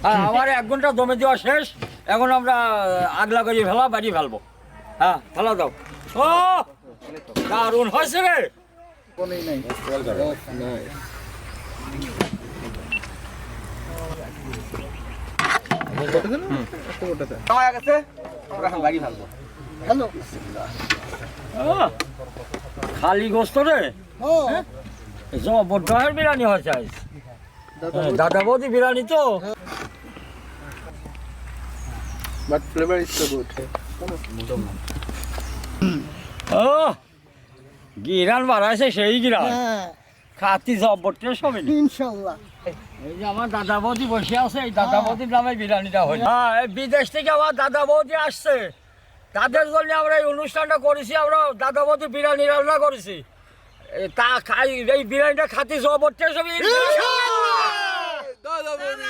আমার 1 ঘন্টা দমে দেওয়া শেষ। এখন আমরা আগলা করে বাড়ি ফেলবো। হ্যাঁ, ফেলা দাও। ও দারুণ হয়েছে রে। খালি গোস্ত রে, জবরদস্ত বিরিয়ানি হয়েছে আজ। দাদা বৌদি বিরিয়ানি তো। But flavor is so good. ও গিরান বাড়াইছে সেই গিরান। খাতি জবরদস্ত হবে ইনশাআল্লাহ। এই যে আমার দাদা বৌদি বসে আছে, এই দাদা বৌদির নামে বিরিয়ানিটা হয়। হ্যাঁ, এই বিদেশ থেকে আমার দাদা বৌদি আসছে, তাদের জন্য আমরা এই অনুষ্ঠানটা করেছি। আমরা দাদা বৌদি বিরিয়ানি রান্না করেছি। তা খাই এই বিরিয়ানিটা খাতি জবরদস্ত হবে। দাদা বৌদি